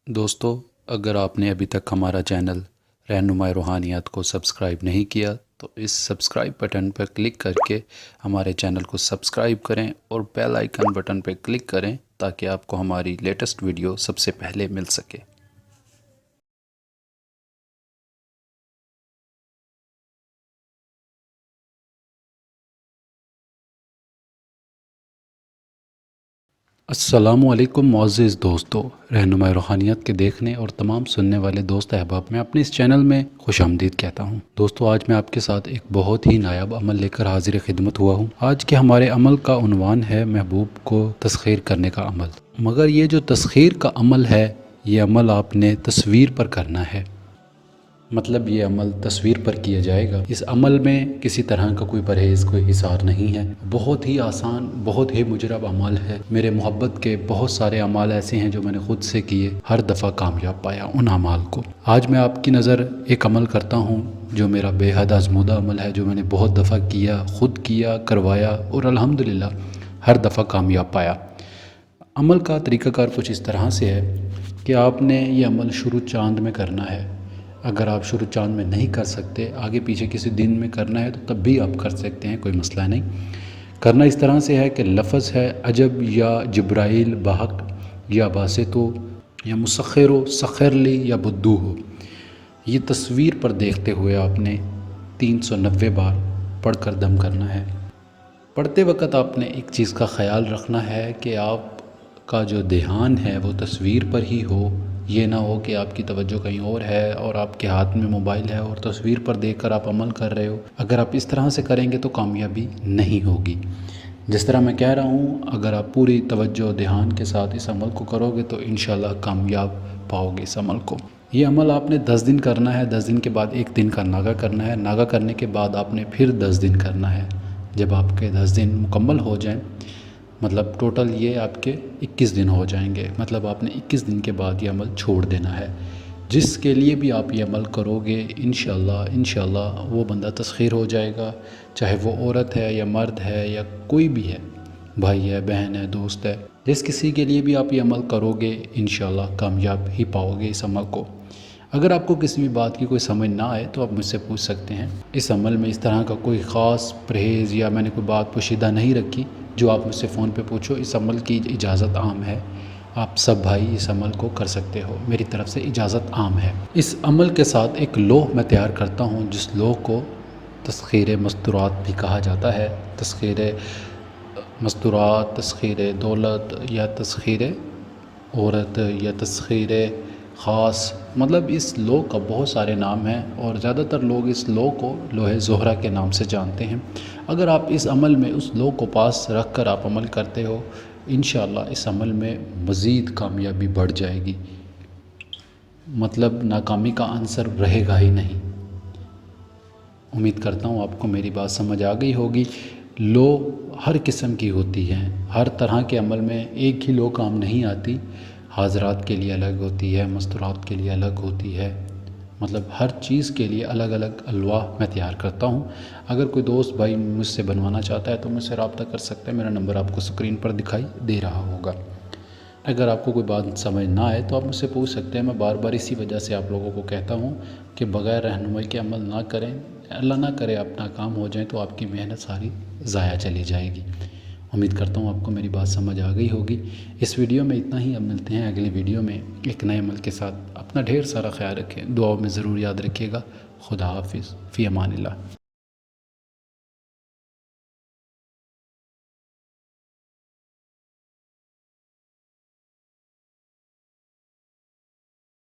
دوستو، اگر آپ نے ابھی تک ہمارا چینل رہنمائی روحانیات کو سبسکرائب نہیں کیا تو اس سبسکرائب بٹن پر کلک کر کے ہمارے چینل کو سبسکرائب کریں اور بیل آئیکن بٹن پر کلک کریں تاکہ آپ کو ہماری لیٹسٹ ویڈیو سب سے پہلے مل سکے۔ السلام علیکم معزز دوستو، رہنمائی روحانیات کے دیکھنے اور تمام سننے والے دوست احباب، میں اپنے اس چینل میں خوش آمدید کہتا ہوں۔ دوستو، آج میں آپ کے ساتھ ایک بہت ہی نایاب عمل لے کر حاضر خدمت ہوا ہوں۔ آج کے ہمارے عمل کا عنوان ہے محبوب کو تسخیر کرنے کا عمل۔ مگر یہ جو تسخیر کا عمل ہے، یہ عمل آپ نے تصویر پر کرنا ہے۔ مطلب یہ عمل تصویر پر کیا جائے گا۔ اس عمل میں کسی طرح کا کوئی پرہیز، کوئی حصار نہیں ہے۔ بہت ہی آسان، بہت ہی مجرب عمل ہے۔ میرے محبت کے بہت سارے اعمال ایسے ہیں جو میں نے خود سے کیے، ہر دفعہ کامیاب پایا ان اعمال کو۔ آج میں آپ کی نظر ایک عمل کرتا ہوں جو میرا بے حد آزمودہ عمل ہے، جو میں نے بہت دفعہ کیا، خود کیا، کروایا اور الحمدللہ ہر دفعہ کامیاب پایا۔ عمل کا طریقہ کار کچھ اس طرح سے ہے کہ آپ نے یہ عمل شروع چاند میں کرنا ہے۔ اگر آپ شروع چاند میں نہیں کر سکتے، آگے پیچھے کسی دن میں کرنا ہے تو تب بھی آپ کر سکتے ہیں، کوئی مسئلہ نہیں۔ کرنا اس طرح سے ہے کہ لفظ ہے عجب یا جبرائیل بحق یا باسطو یا مسخرو سخر لی یا بدو ہو، یہ تصویر پر دیکھتے ہوئے آپ نے 390 بار پڑھ کر دم کرنا ہے۔ پڑھتے وقت آپ نے ایک چیز کا خیال رکھنا ہے کہ آپ کا جو دھیان ہے وہ تصویر پر ہی ہو۔ یہ نہ ہو کہ آپ کی توجہ کہیں اور ہے اور آپ کے ہاتھ میں موبائل ہے اور تصویر پر دیکھ کر آپ عمل کر رہے ہو۔ اگر آپ اس طرح سے کریں گے تو کامیابی نہیں ہوگی۔ جس طرح میں کہہ رہا ہوں، اگر آپ پوری توجہ و دھیان کے ساتھ اس عمل کو کرو گے تو انشاءاللہ کامیاب پاؤ گے اس عمل کو۔ یہ عمل آپ نے 10 دن کرنا ہے۔ 10 دن کے بعد ایک دن کا ناغہ کرنا ہے۔ ناغہ کرنے کے بعد آپ نے پھر 10 دن کرنا ہے۔ جب آپ کے 10 دن مکمل ہو جائیں، مطلب ٹوٹل یہ آپ کے 21 دن ہو جائیں گے، مطلب آپ نے 21 دن کے بعد یہ عمل چھوڑ دینا ہے۔ جس کے لیے بھی آپ یہ عمل کرو گے انشاءاللہ وہ بندہ تسخیر ہو جائے گا، چاہے وہ عورت ہے یا مرد ہے یا کوئی بھی ہے، بھائی ہے، بہن ہے، دوست ہے۔ جس کسی کے لیے بھی آپ یہ عمل کرو گے انشاءاللہ کامیاب ہی پاؤ گے اس عمل کو۔ اگر آپ کو کسی بھی بات کی کوئی سمجھ نہ آئے تو آپ مجھ سے پوچھ سکتے ہیں۔ اس عمل میں اس طرح کا کوئی خاص پرہیز یا میں نے کوئی بات پوشیدہ نہیں رکھی جو آپ مجھ سے فون پہ پوچھو۔ اس عمل کی اجازت عام ہے، آپ سب بھائی اس عمل کو کر سکتے ہو، میری طرف سے اجازت عام ہے۔ اس عمل کے ساتھ ایک لوح میں تیار کرتا ہوں جس لوح کو تسخیر مستورات بھی کہا جاتا ہے۔ تسخیر مستورات، تسخیر دولت یا تسخیر عورت یا تسخیر خاص، مطلب اس لوح کا بہت سارے نام ہیں اور زیادہ تر لوگ اس لوح کو لوح زہرہ کے نام سے جانتے ہیں۔ اگر آپ اس عمل میں اس لوح کو پاس رکھ کر آپ عمل کرتے ہو، انشاءاللہ اس عمل میں مزید کامیابی بڑھ جائے گی، مطلب ناکامی کا عنصر رہے گا ہی نہیں۔ امید کرتا ہوں آپ کو میری بات سمجھ آ گئی ہوگی۔ لوح ہر قسم کی ہوتی ہیں، ہر طرح کے عمل میں ایک ہی لوح کام نہیں آتی۔ حاضرات کے لیے الگ ہوتی ہے، مستورات کے لیے الگ ہوتی ہے، مطلب ہر چیز کے لیے الگ الگ الواح میں تیار کرتا ہوں۔ اگر کوئی دوست بھائی مجھ سے بنوانا چاہتا ہے تو مجھ سے رابطہ کر سکتا ہے، میرا نمبر آپ کو اسکرین پر دکھائی دے رہا ہوگا۔ اگر آپ کو کوئی بات سمجھ نہ آئے تو آپ مجھ سے پوچھ سکتے ہیں۔ میں بار بار اسی وجہ سے آپ لوگوں کو کہتا ہوں کہ بغیر رہنمائی کے عمل نہ کریں، اللہ نہ کرے آپ ناکام ہو جائیں تو آپ کی محنت ساری ضائع چلی جائے گی۔ امید کرتا ہوں آپ کو میری بات سمجھ آ گئی ہوگی۔ اس ویڈیو میں اتنا ہی، اب ملتے ہیں اگلی ویڈیو میں ایک نئے عمل کے ساتھ۔ اپنا ڈھیر سارا خیال رکھیں، دعاؤں میں ضرور یاد رکھیے گا۔ خدا حافظ، فی امان اللہ۔